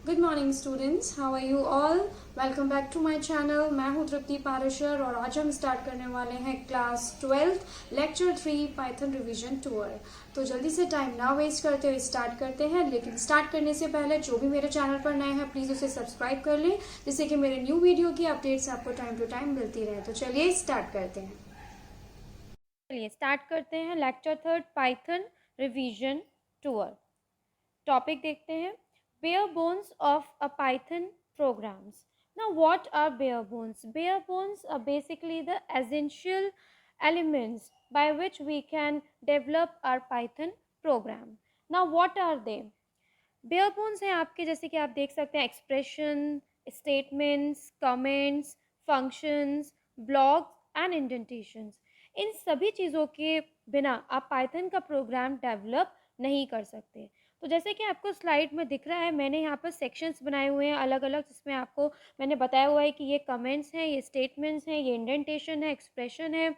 Good morning students, how are you all. Welcome back to my channel. मैं हूं तृप्ति पारशर और आज हम स्टार्ट करने वाले हैं class 12 lecture 3 Python revision tour. तो जल्दी से टाइम ना वेस्ट करते हुए स्टार्ट करते हैं, लेकिन स्टार्ट करने से पहले जो भी मेरे चैनल पर नए हैं प्लीज़ उसे सब्सक्राइब कर लें, जिससे कि मेरे न्यू वीडियो की अपडेट्स आपको टाइम टू टाइम मिलती रहे। तो चलिए स्टार्ट करते हैं। चलिए स्टार्ट करते हैं lecture 3 Python revision tour. Topic देखते हैं, bare bones of a Python programs. Now what are bare bones? Bare bones are basically the essential elements by which we can develop our Python program. Now what are they? Bare bones हैं आपके, जैसे कि आप देख सकते हैं expression, statements, comments, functions, blocks and indentations. इन सभी चीज़ों के बिना आप पाइथन का प्रोग्राम डेवलप नहीं कर सकते। तो जैसे कि आपको स्लाइड में दिख रहा है, मैंने यहाँ पर सेक्शंस बनाए हुए हैं अलग अलग, जिसमें आपको मैंने बताया हुआ है कि ये कमेंट्स हैं, ये स्टेटमेंट्स हैं, ये इंडेंटेशन है, एक्सप्रेशन है,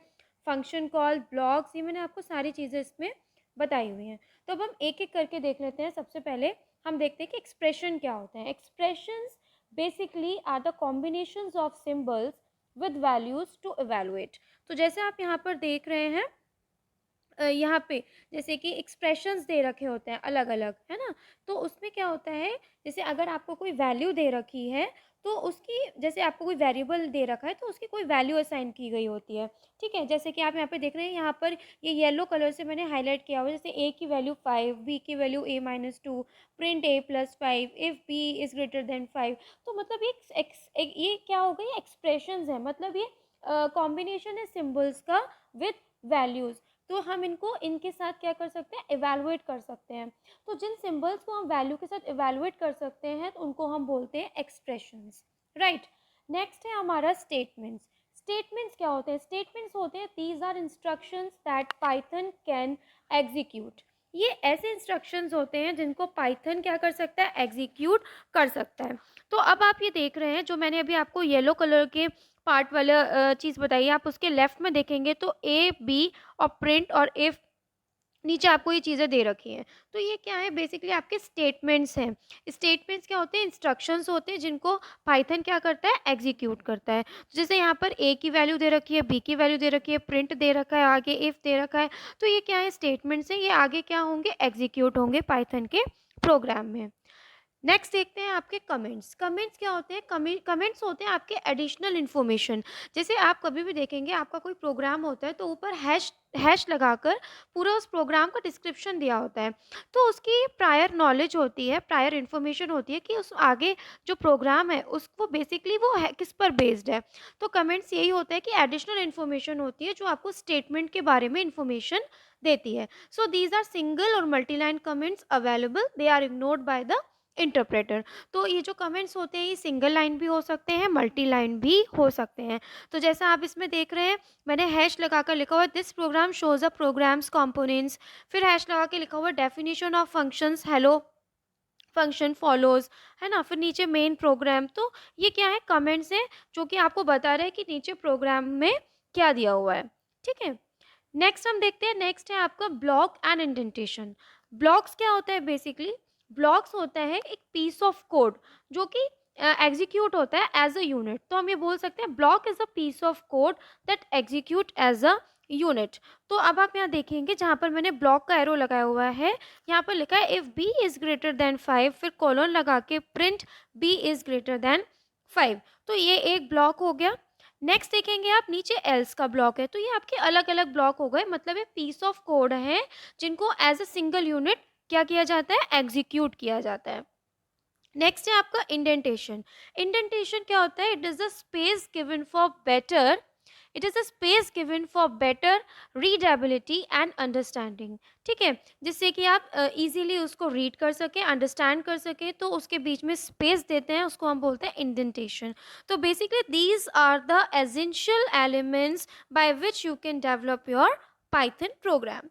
फंक्शन कॉल, ब्लॉक्स, ये मैंने आपको सारी चीज़ें इसमें बताई हुई हैं। तो अब हम एक एक करके देख लेते हैं। सबसे पहले हम देखते हैं कि एक्सप्रेशन क्या होते हैं। Expressions basically are the combinations of symbols with values to evaluate. तो जैसे आप यहाँ पर देख रहे हैं, यहाँ पे जैसे कि एक्सप्रेशंस दे रखे होते हैं अलग अलग, है ना। तो उसमें क्या होता है, जैसे अगर आपको कोई वैल्यू दे रखी है तो उसकी, जैसे आपको कोई वेरिएबल दे रखा है तो उसकी कोई वैल्यू असाइन की गई होती है, ठीक है। जैसे कि आप यहाँ पे देख रहे हैं, यहाँ पर ये येलो कलर से मैंने हाईलाइट किया हुआ है। जैसे ए की वैल्यू 5, बी की value a-2, print a+5 if B is greater than 5। तो मतलब ये क्या हो गई, एक्सप्रेशंस है, मतलब ये कॉम्बिनेशन है सिम्बल्स का विद वैल्यूज़। तो हम इनको इनके साथ क्या कर सकते हैं, इवैल्यूएट कर सकते हैं। तो जिन सिंबल्स को हम वैल्यू के साथ इवैल्यूएट कर सकते हैं तो उनको हम बोलते हैं एक्सप्रेशंस, राइट। नेक्स्ट है हमारा स्टेटमेंट्स। स्टेटमेंट्स क्या होते हैं? स्टेटमेंट्स होते हैं, these are instructions that Python can execute. ये ऐसे इंस्ट्रक्शंस होते हैं जिनको पाइथन क्या कर सकता है, एग्जीक्यूट कर सकता है। तो अब आप ये देख रहे हैं, जो मैंने अभी आपको येलो कलर के पार्ट वाला चीज़ बताई, आप उसके लेफ्ट में देखेंगे तो ए, बी और प्रिंट और इफ़, नीचे आपको ये चीज़ें दे रखी हैं। तो ये क्या है, बेसिकली आपके स्टेटमेंट्स हैं। स्टेटमेंट्स क्या होते हैं, इंस्ट्रक्शंस होते हैं जिनको पाइथन क्या करता है, एग्जीक्यूट करता है। तो जैसे यहाँ पर ए की वैल्यू दे रखी है, बी की वैल्यू दे रखी है, प्रिंट दे रखा है, आगे इफ़ दे रखा है। तो ये क्या है, स्टेटमेंट्स हैं, ये आगे क्या होंगे, एग्जीक्यूट होंगे पाइथन के प्रोग्राम में। नेक्स्ट देखते हैं आपके कमेंट्स। कमेंट्स क्या होते हैं, कमेंट्स होते हैं आपके एडिशनल इन्फॉर्मेशन। जैसे आप कभी भी देखेंगे, आपका कोई प्रोग्राम होता है तो ऊपर हैश हैश लगाकर पूरा उस प्रोग्राम का डिस्क्रिप्शन दिया होता है। तो उसकी प्रायर नॉलेज होती है, प्रायर इन्फॉर्मेशन होती है कि उस आगे जो प्रोग्राम है उसको बेसिकली वो है किस पर बेस्ड है। तो कमेंट्स यही होता है कि एडिशनल इन्फॉर्मेशन होती है जो आपको स्टेटमेंट के बारे में इन्फॉर्मेशन देती है। सो दीज आर सिंगल और multi line comments available, they are ignored by the interpreter. तो ये जो कमेंट्स होते हैं ये सिंगल लाइन भी हो सकते हैं, मल्टी लाइन भी हो सकते हैं। तो जैसा आप इसमें देख रहे हैं, मैंने हैश लगाकर लिखा हुआ है this program shows a program's components, फिर हैश लगा के लिखा हुआ है definition of functions, hello function follows, है ना, फिर नीचे मेन प्रोग्राम। तो ये क्या है, कमेंट्स हैं जो कि आपको बता रहे हैं कि नीचे प्रोग्राम में क्या दिया हुआ है, ठीक है। नेक्स्ट हम देखते हैं, नेक्स्ट है आपका ब्लॉक एंड इंडेंटेशन। ब्लॉक्स क्या होता है, बेसिकली ब्लॉक्स होता है एक पीस ऑफ कोड जो कि एग्जीक्यूट होता है एज अ यूनिट। तो हम ये बोल सकते हैं block is a piece of code that execute as a unit. तो अब आप यहाँ देखेंगे, जहाँ पर मैंने ब्लॉक का एरो लगाया हुआ है, यहाँ पर लिखा है if B is greater than 5, फिर कॉलन लगा के print b is greater than 5। तो ये एक ब्लॉक हो गया। नेक्स्ट देखेंगे आप, नीचे एल्स का ब्लॉक है। तो ये आपके अलग अलग ब्लॉक हो गए, मतलब ये पीस ऑफ कोड है जिनको एज अ सिंगल यूनिट क्या किया जाता है, एग्जीक्यूट किया जाता है। नेक्स्ट है आपका इंडेंटेशन। इंडेंटेशन क्या होता है, it is the space given for better, it is a space given for better readability and understanding, ठीक है। जिससे कि आप इजीली उसको रीड कर सकें, अंडरस्टैंड कर सकें, तो उसके बीच में स्पेस देते हैं, उसको हम बोलते हैं इंडेंटेशन। तो basically these are the essential elements by which you can develop your Python program.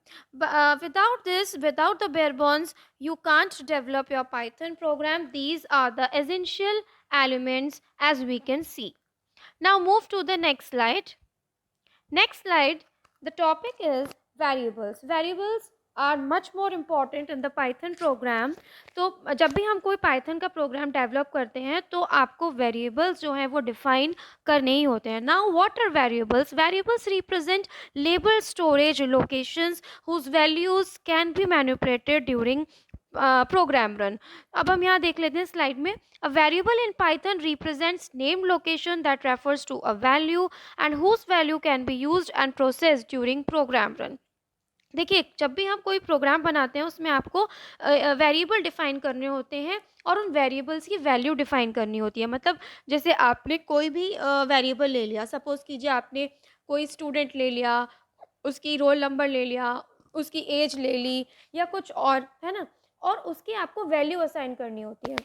Without this, without the bare bones, you can't develop your Python program. These are the essential elements as we can see. Now move to the next slide. The topic is variables. Variables are much more important in the Python program. तो जब भी हम कोई Python का programme develop करते हैं तो आपको वेरिएबल्स जो हैं वो डिफाइन करने ही होते हैं। Now what are variables? Variables represent label storage locations whose values can be manipulated during program run. अब हम यहाँ देख लेते हैं स्लाइड में। A variable in Python represents name location that refers to a value and whose value can be used and processed during program run. देखिए, जब भी हम कोई प्रोग्राम बनाते हैं उसमें आपको वेरिएबल डिफाइन करने होते हैं और उन वेरिएबल्स की वैल्यू डिफाइन करनी होती है। मतलब जैसे आपने कोई भी वेरिएबल ले लिया, सपोज कीजिए आपने कोई स्टूडेंट ले लिया, उसकी रोल नंबर ले लिया, उसकी एज ले ली या कुछ और, है ना, और उसकी आपको वैल्यू असाइन करनी होती है।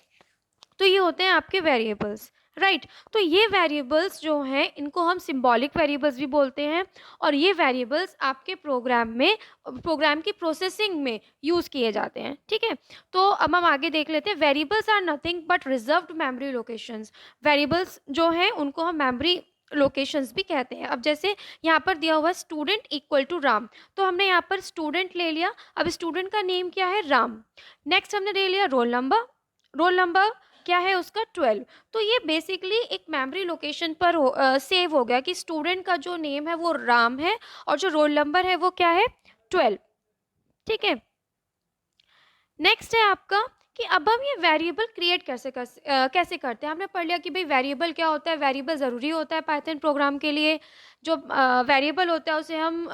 तो ये होते हैं आपके वेरिएबल्स, राइट। तो ये वेरिएबल्स जो हैं इनको हम सिंबॉलिक वेरिएबल्स भी बोलते हैं और ये वेरिएबल्स आपके प्रोग्राम में, प्रोग्राम की प्रोसेसिंग में यूज़ किए जाते हैं, ठीक है। तो अब हम आगे देख लेते हैं। Variables are nothing but reserved memory locations. Variables जो हैं उनको हम मेमोरी लोकेशंस भी कहते हैं। अब जैसे यहाँ पर दिया हुआ स्टूडेंट इक्वल टू राम, तो हमने यहाँ पर स्टूडेंट ले लिया। अब स्टूडेंट का नेम क्या है? राम। नेक्स्ट हमने ले लिया रोल नंबर। रोल नंबर क्या है उसका? 12। तो ये बेसिकली एक मेमोरी लोकेशन पर सेव हो गया कि स्टूडेंट का जो नेम है वो राम है और जो रोल नंबर है वो क्या है? 12, ठीक है। नेक्स्ट है आपका कि अब हम ये वेरिएबल क्रिएट कैसे करते हैं। हमने पढ़ लिया कि भाई वेरिएबल क्या होता है। वेरिएबल ज़रूरी होता है पाइथन प्रोग्राम के लिए। जो वेरिएबल होता है उसे हम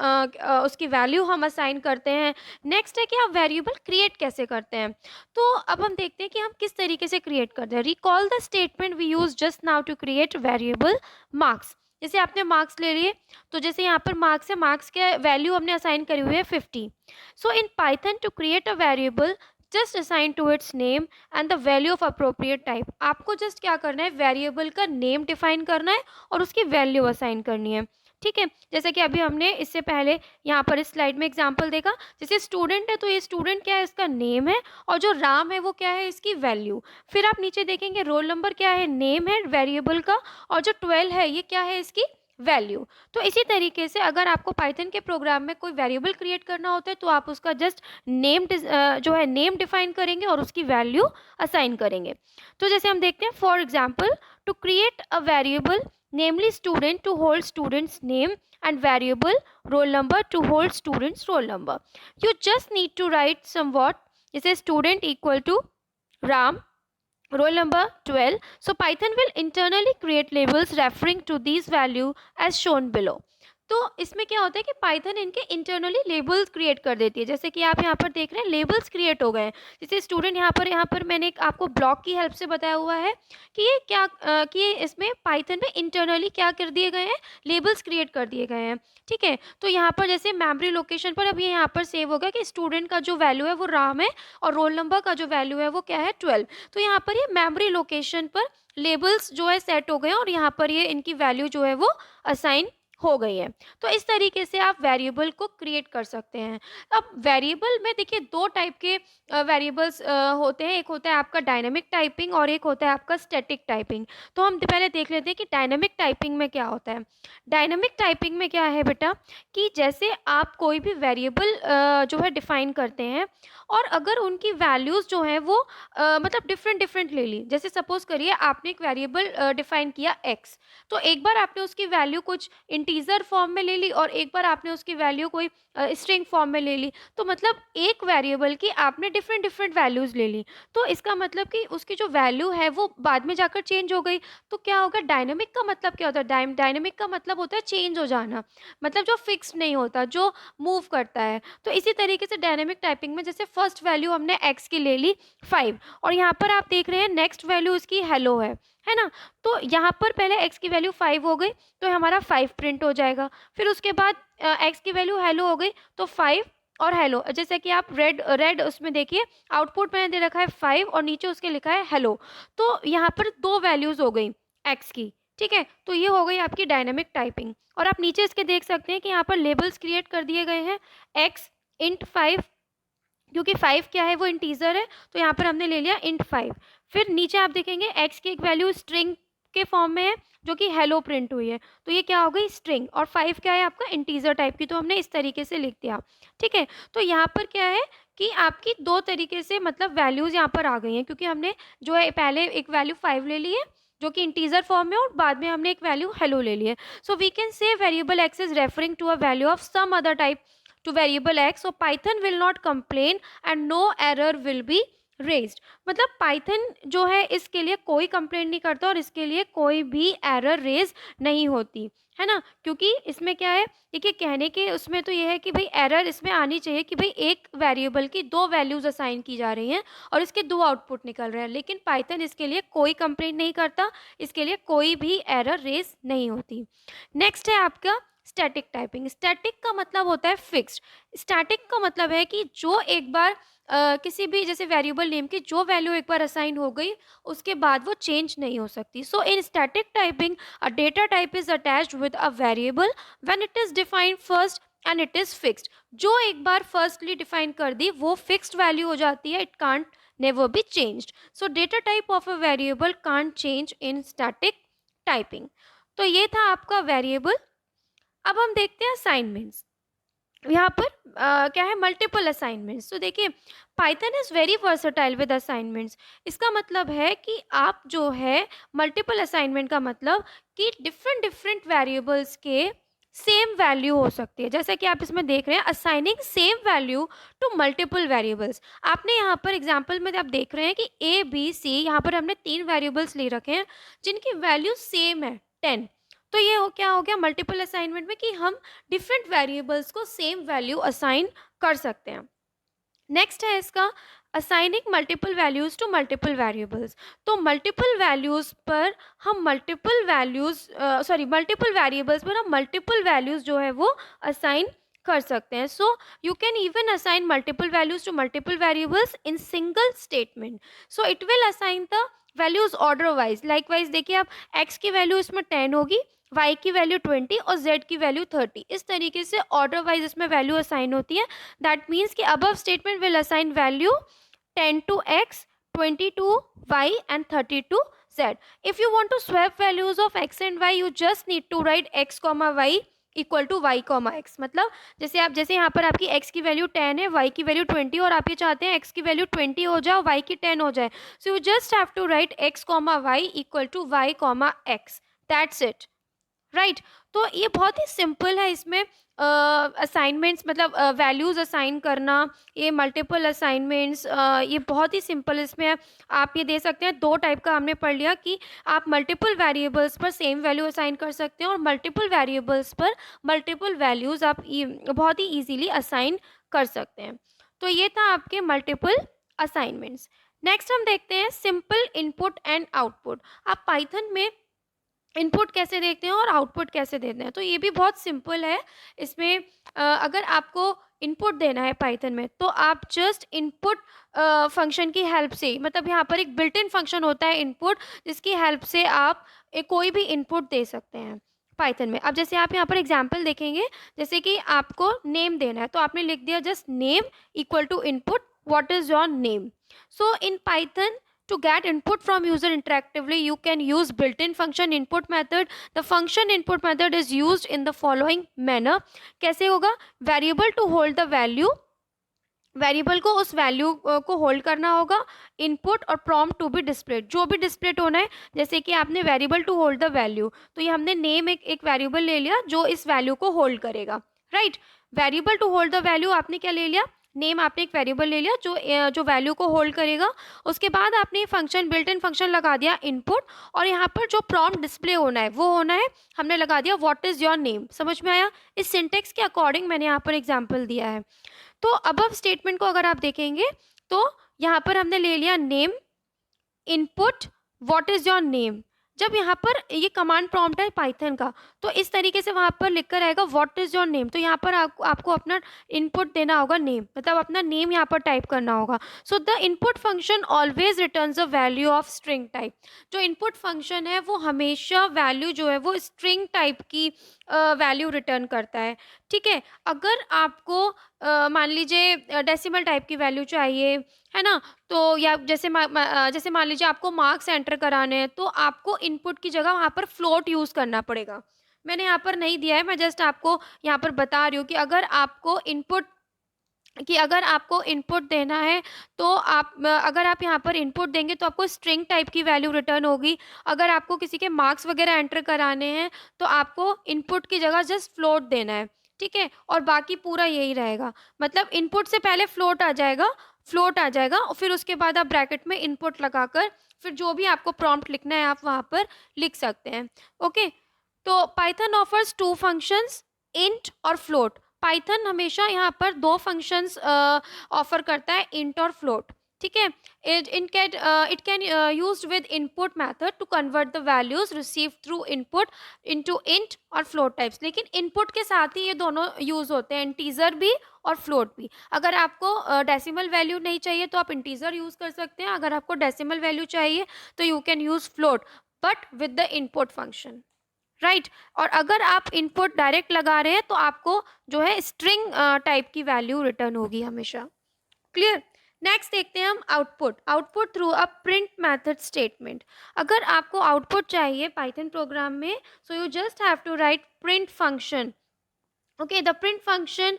उसकी वैल्यू हम असाइन करते हैं। नेक्स्ट है कि हम वेरिएबल क्रिएट कैसे करते हैं। तो अब हम देखते हैं कि हम किस तरीके से क्रिएट करते हैं। Recall the statement we use just now to create variable marks. जैसे आपने मार्क्स ले लिए, तो जैसे यहाँ पर मार्क्स है, मार्क्स के वैल्यू हमने असाइन करी हुई है 50। So in Python to create a variable just assign to its name and the value of appropriate type. आपको जस्ट क्या करना है? वेरिएबल का नेम डिफाइन करना है और उसकी वैल्यू असाइन करनी है, ठीक है। जैसे कि अभी हमने इससे पहले यहाँ पर इस स्लाइड में एग्जांपल देखा। जैसे स्टूडेंट है तो ये स्टूडेंट क्या है? इसका नेम है। और जो राम है वो क्या है? इसकी वैल्यू। फिर आप नीचे देखेंगे रोल नंबर क्या है? नेम है वेरिएबल का। और जो 12 है ये क्या है? इसकी वैल्यू। तो इसी तरीके से अगर आपको पाइथन के प्रोग्राम में कोई वेरिएबल क्रिएट करना होता है तो आप उसका जस्ट नेम जो है नेम डिफाइन करेंगे और उसकी वैल्यू असाइन करेंगे। तो जैसे हम देखते हैं, for example to create a variable namely student to hold student's name and variable roll number to hold students roll number. You just need to write somewhat. It says student equal to Ram, roll number 12. So Python will internally create labels referring to these value as shown below. तो इसमें क्या होता है कि Python इनके internally labels create कर देती है। जैसे कि आप यहाँ पर देख रहे हैं लेबल्स क्रिएट हो गए हैं। जैसे स्टूडेंट यहाँ पर मैंने एक आपको ब्लॉक की हेल्प से बताया हुआ है कि ये क्या कि इसमें पाइथन में इंटरनली क्या कर दिए गए हैं? लेबल्स क्रिएट कर दिए गए हैं, ठीक है। तो यहाँ पर जैसे मेमोरी लोकेशन पर अब ये यहाँ पर सेव होगा कि स्टूडेंट का जो वैल्यू है वो राम है और रोल नंबर का जो वैल्यू है वो क्या है? 12। तो यहाँ पर ये मेमोरी लोकेशन पर लेबल्स जो है सेट हो गए हैं और यहाँ पर ये इनकी वैल्यू जो है वो असाइन हो गई है। तो इस तरीके से आप वेरिएबल को क्रिएट कर सकते हैं। अब वेरिएबल में देखिए दो टाइप के वेरिएबल्स होते हैं। एक होता है आपका डायनेमिक टाइपिंग और एक होता है आपका स्टैटिक टाइपिंग। तो हम पहले देख लेते हैं कि डायनेमिक टाइपिंग में क्या होता है। डायनेमिक टाइपिंग में क्या है बेटा कि जैसे आप कोई भी वेरिएबल जो है डिफाइन करते हैं और अगर उनकी वैल्यूज़ जो हैं वो मतलब डिफरेंट ले ली। जैसे सपोज करिए आपने एक वेरिएबल डिफाइन किया x, तो एक बार आपने उसकी वैल्यू कुछ इंटीजर फॉर्म में ले ली और एक बार आपने उसकी वैल्यू कोई स्ट्रिंग फॉर्म में ले ली। तो मतलब एक वेरिएबल की आपने डिफरेंट वैल्यूज़ ले ली। तो इसका मतलब कि उसकी जो वैल्यू है वो बाद में जाकर चेंज हो गई। तो क्या होगा? डायनेमिक का मतलब क्या होता है? डायनेमिक का मतलब होता है चेंज हो जाना, मतलब जो फिक्स नहीं होता, जो मूव करता है। तो इसी तरीके से डायनेमिक टाइपिंग में जैसे फर्स्ट वैल्यू हमने x की ले ली 5 और यहाँ पर आप देख रहे हैं नेक्स्ट वैल्यू उसकी हेलो है ना। तो यहाँ पर पहले x की वैल्यू 5 हो गई तो हमारा 5 प्रिंट हो जाएगा। फिर उसके बाद x की वैल्यू हेलो हो गई तो 5 और हेलो। जैसे कि आप रेड उसमें देखिए आउटपुट मैंने दे रखा है 5 और नीचे उसके लिखा है हेलो। तो यहाँ पर दो वैल्यूज़ हो गई x की, ठीक है। तो ये हो गई आपकी डायनेमिक टाइपिंग। और आप नीचे इसके देख सकते हैं कि यहाँ पर लेबल्स क्रिएट कर दिए गए हैं x int 5, क्योंकि 5 क्या है? वो इंटीजर है, तो यहाँ पर हमने ले लिया int 5। फिर नीचे आप देखेंगे x की एक वैल्यू स्ट्रिंग के फॉर्म में है जो कि हेलो प्रिंट हुई है, तो ये क्या हो गई स्ट्रिंग, और 5 क्या है आपका इंटीजर टाइप की, तो हमने इस तरीके से लिख दिया। ठीक है, तो यहाँ पर क्या है कि आपकी दो तरीके से मतलब वैल्यूज़ यहाँ पर आ गई हैं, क्योंकि हमने जो है पहले एक वैल्यू 5 ले ली है जो कि इंटीजर फॉर्म में, और बाद में हमने एक वैल्यू हेलो ले ली है। So we can say variable x is referring to a value of some other type to variable x, so python will not complain and no error will be raised। मतलब Python जो है इसके लिए कोई complaint नहीं करता और इसके लिए कोई भी एरर रेज नहीं होती है ना, क्योंकि इसमें क्या है, देखिए कहने के उसमें तो ये है कि भाई एरर इसमें आनी चाहिए कि भाई एक वेरिएबल की दो वैल्यूज असाइन की जा रही हैं और इसके दो आउटपुट निकल रहे हैं, लेकिन पाइथन इसके लिए कोई कंप्लेंट नहीं करता, इसके लिए कोई भी एरर रेज नहीं होती। नेक्स्ट है आपका स्टैटिक टाइपिंग। स्टैटिक का मतलब होता है फिक्स्ड। स्टैटिक का मतलब है कि जो एक बार किसी भी जैसे वेरिएबल नेम की जो वैल्यू एक बार असाइन हो गई उसके बाद वो चेंज नहीं हो सकती। So in static typing a data type is attached with a variable when it is defined first and it is fixed. जो एक बार फर्स्टली डिफाइन कर दी वो फिक्स्ड वैल्यू हो जाती है, it can't never be changed. So data type of a variable can't change in static typing. तो ये था आपका वेरिएबल। अब हम देखते हैं असाइनमेंट्स। यहाँ पर क्या है मल्टीपल असाइनमेंट्स। तो देखिए Python is very versatile with assignments. इसका मतलब है कि आप जो है मल्टीपल असाइनमेंट का मतलब कि डिफरेंट डिफरेंट वेरिएबल्स के सेम वैल्यू हो सकती है, जैसा कि आप इसमें देख रहे हैं assigning same value to multiple variables. आपने यहाँ पर एग्जांपल में आप देख रहे हैं कि ए बी सी, यहाँ पर हमने 3 वेरिएबल्स ले रखे हैं जिनकी वैल्यू सेम है 10। तो ये क्या हो गया मल्टीपल असाइनमेंट में कि हम डिफरेंट वेरिएबल्स को सेम वैल्यू असाइन कर सकते हैं। नेक्स्ट है इसका assigning multiple values to multiple variables. तो मल्टीपल वैल्यूज पर हम मल्टीपल वेरिएबल्स पर हम मल्टीपल वैल्यूज जो है वो असाइन कर सकते हैं। So you can even assign multiple values to multiple variables in single statement. So it will assign the values order wise. Likewise देखिए आप x की वैल्यू इसमें 10 होगी, y की वैल्यू 20 और z की वैल्यू 30। इस तरीके से ऑर्डर वाइज इसमें वैल्यू असाइन होती है। दैट मीन्स कि above statement will assign value 10 to x, 20 to y and 30 to z. If you want to swap values of x and y, you just need to write x, y equal to y comma x. मतलब जैसे यहाँ पर आपकी x की value 10 है, y की value 20 और आप ये चाहते हैं x की वैल्यू 20 हो जाए और y की 10 हो जाए। So you just have to write x comma y equal to y comma x, that's it, right. तो ये बहुत ही सिंपल है। इसमें असाइनमेंट्स मतलब वैल्यूज़ असाइन करना, ये मल्टीपल असाइनमेंट्स ये बहुत ही सिंपल इसमें आप ये दे सकते हैं। 2 टाइप का हमने पढ़ लिया कि आप मल्टीपल वेरिएबल्स पर सेम वैल्यू असाइन कर सकते हैं और मल्टीपल वेरिएबल्स पर मल्टीपल वैल्यूज़ आप बहुत ही ईजीली असाइन कर सकते हैं। तो ये था आपके मल्टीपल असाइनमेंट्स। नेक्स्ट हम देखते हैं सिंपल इनपुट एंड आउटपुट। आप पाइथन में इनपुट कैसे देखते हैं और आउटपुट कैसे देते हैं, तो ये भी बहुत सिंपल है। इसमें अगर आपको इनपुट देना है पाइथन में तो आप जस्ट इनपुट फंक्शन की हेल्प से, मतलब यहाँ पर एक बिल्ट इन फंक्शन होता है इनपुट, जिसकी हेल्प से आप कोई भी इनपुट दे सकते हैं पाइथन में। अब जैसे आप यहाँ पर एग्जांपल देखेंगे, जैसे कि आपको नेम देना है तो आपने लिख दिया just name equal to input what is your name. So in Python to get input from user interactively, you can use built-in function input method. The function input method is used in the following manner. कैसे होगा? Variable to hold the value, variable को उस value को hold करना होगा। Input और prompt to be displayed, जो भी डिस्प्लेड होना है, जैसे कि आपने variable to hold the value, तो ये हमने नेम एक वेरिएबल ले लिया जो इस वैल्यू को होल्ड करेगा, right. Variable to hold the value आपने क्या ले लिया, नेम आपने एक वेरिएबल ले लिया जो वैल्यू को होल्ड करेगा। उसके बाद आपने फंक्शन बिल्ट इन फंक्शन लगा दिया इनपुट, और यहाँ पर जो प्रॉम्प्ट डिस्प्ले होना है वो होना है, हमने लगा दिया व्हाट इज़ योर नेम। समझ में आया? इस सिंटेक्स के अकॉर्डिंग मैंने यहाँ पर एग्जाम्पल दिया है। तो अबव स्टेटमेंट को अगर आप देखेंगे तो यहाँ पर हमने ले लिया name input what is your name. जब यहाँ पर ये कमांड प्रॉम्प्ट है पाइथन का, तो इस तरीके से वहाँ पर लिख कर आएगा व्हाट इज़ योर नेम। तो यहाँ पर आपको अपना इनपुट देना होगा नेम, मतलब अपना नेम यहाँ पर टाइप करना होगा। So the input function always returns a value of string type. जो इनपुट फंक्शन है वो हमेशा वैल्यू जो है वो स्ट्रिंग टाइप की वैल्यू रिटर्न करता है, ठीक है। अगर आपको मान लीजिए डेसिमल टाइप की वैल्यू चाहिए, है ना, तो या जैसे जैसे मान लीजिए आपको मार्क्स एंटर कराने हैं, तो आपको इनपुट की जगह वहाँ पर फ्लोट यूज़ करना पड़ेगा। मैंने यहाँ पर नहीं दिया है, मैं जस्ट आपको यहाँ पर बता रही हूँ कि अगर आपको इनपुट देना है, तो अगर आप यहाँ पर इनपुट देंगे तो आपको स्ट्रिंग टाइप की वैल्यू रिटर्न होगी। अगर आपको किसी के मार्क्स वगैरह एंटर कराने हैं, तो आपको इनपुट की जगह जस्ट फ्लोट देना है, ठीक है, और बाकी पूरा यही रहेगा। मतलब इनपुट से पहले फ्लोट आ जाएगा और फिर उसके बाद आप ब्रैकेट में इनपुट लगाकर फिर जो भी आपको प्रॉम्प्ट लिखना है आप वहाँ पर लिख सकते हैं। ओके, तो पाइथन ऑफर्स 2 फंक्शंस, इंट और फ्लोट। पाइथन हमेशा यहाँ पर 2 फंक्शंस ऑफर करता है, इंट और फ्लोट, ठीक है। It can used with input method to convert the values receive through input into int और फ्लोट टाइप्स। लेकिन इनपुट के साथ ही ये दोनों यूज होते हैं, इंटीजर भी और फ्लोट भी। अगर आपको डेसिमल वैल्यू नहीं चाहिए तो आप इंटीजर यूज कर सकते हैं, अगर आपको डेसिमल वैल्यू चाहिए तो you can use float, but with the input function, right. और अगर आप इनपुट डायरेक्ट लगा रहे हैं तो आपको जो है स्ट्रिंग टाइप की वैल्यू रिटर्न होगी हमेशा। क्लियर। नेक्स्ट देखते हैं हम output through a print method statement. अगर आपको आउटपुट चाहिए पाइथन प्रोग्राम में, so you just have to write print function. Okay, the print function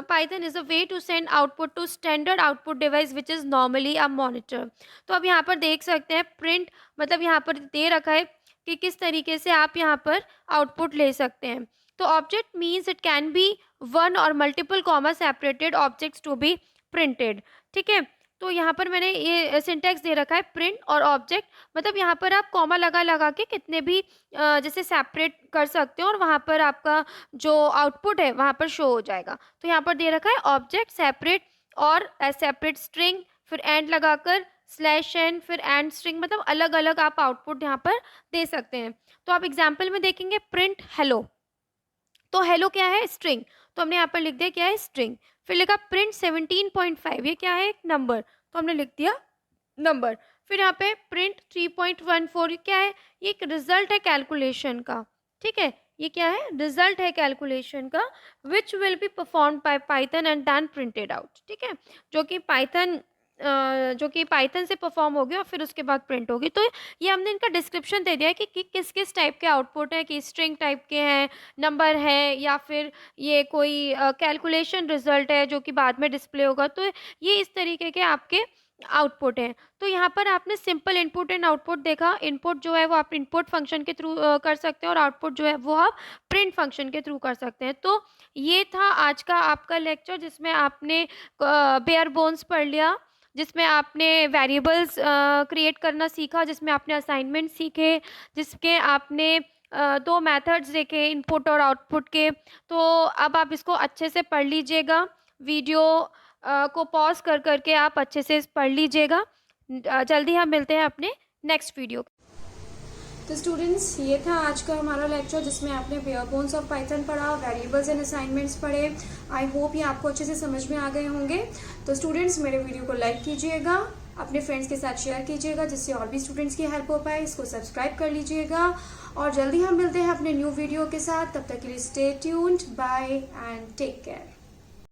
Python is a way to send output to standard output device which is normally a monitor। तो अब यहाँ पर देख सकते हैं print, मतलब यहाँ पर दे रखा है कि किस तरीके से आप यहाँ पर आउटपुट ले सकते हैं। तो object means it can be one or multiple comma separated objects to be printed, ठीक है। तो यहाँ पर मैंने ये सिंटैक्स दे रखा है प्रिंट और ऑब्जेक्ट, मतलब यहाँ पर आप कॉमा लगा के कितने भी जैसे सेपरेट कर सकते हो और वहाँ पर आपका जो आउटपुट है वहाँ पर शो हो जाएगा। तो यहाँ पर दे रखा है ऑब्जेक्ट सेपरेट और सेपरेट स्ट्रिंग, फिर एंड लगाकर स्लैश एन, फिर एंड स्ट्रिंग, मतलब अलग अलग आप आउटपुट यहाँ पर दे सकते हैं। तो आप एग्जाम्पल में देखेंगे प्रिंट हेलो, तो हेलो क्या है, स्ट्रिंग, तो हमने यहाँ पर लिख दिया क्या है, स्ट्रिंग। फिर लिखा प्रिंट 17.5, ये क्या है, एक नंबर, तो हमने लिख दिया नंबर। फिर यहाँ पे प्रिंट 3.14, क्या है, ये एक रिजल्ट है कैलकुलेशन का, ठीक है, ये क्या है, रिजल्ट है कैलकुलेशन का, which will be performed by Python and then printed out, ठीक है, जो कि पाइथन से परफॉर्म होगी और फिर उसके बाद प्रिंट होगी। तो ये हमने इनका डिस्क्रिप्शन दे दिया है कि किस किस टाइप के आउटपुट है, कि स्ट्रिंग टाइप के हैं, नंबर है, या फिर ये कोई कैलकुलेशन रिजल्ट है जो कि बाद में डिस्प्ले होगा। तो ये इस तरीके के आपके आउटपुट है। तो यहाँ पर आपने सिंपल इनपुट एंड आउटपुट देखा। इनपुट जो है वो आप इनपुट फंक्शन के थ्रू कर सकते हैं और आउटपुट जो है वो आप प्रिंट फंक्शन के थ्रू कर सकते हैं। तो ये था आज का आपका लेक्चर, जिसमें आपने बेयर बोन्स पढ़ लिया, जिसमें आपने वेरिएबल्स क्रिएट करना सीखा, जिसमें आपने असाइनमेंट सीखे, जिसके आपने 2 मेथड्स देखे इनपुट और आउटपुट के। तो अब आप इसको अच्छे से पढ़ लीजिएगा, वीडियो को पॉज करके आप अच्छे से पढ़ लीजिएगा। जल्दी हम मिलते हैं अपने नेक्स्ट वीडियो। तो स्टूडेंट्स, ये था आज का हमारा लेक्चर, जिसमें आपने बेयर बोन्स ऑफ पाइथन पढ़ा, वेरिएबल्स एंड असाइनमेंट्स पढ़े। आई होप ये आपको अच्छे से समझ में आ गए होंगे। तो स्टूडेंट्स, मेरे वीडियो को लाइक कीजिएगा, अपने फ्रेंड्स के साथ शेयर कीजिएगा, जिससे और भी स्टूडेंट्स की हेल्प हो पाए। इसको सब्सक्राइब कर लीजिएगा और जल्दी हम मिलते हैं अपने न्यू वीडियो के साथ। तब तक के लिए stay tuned, bye and take care.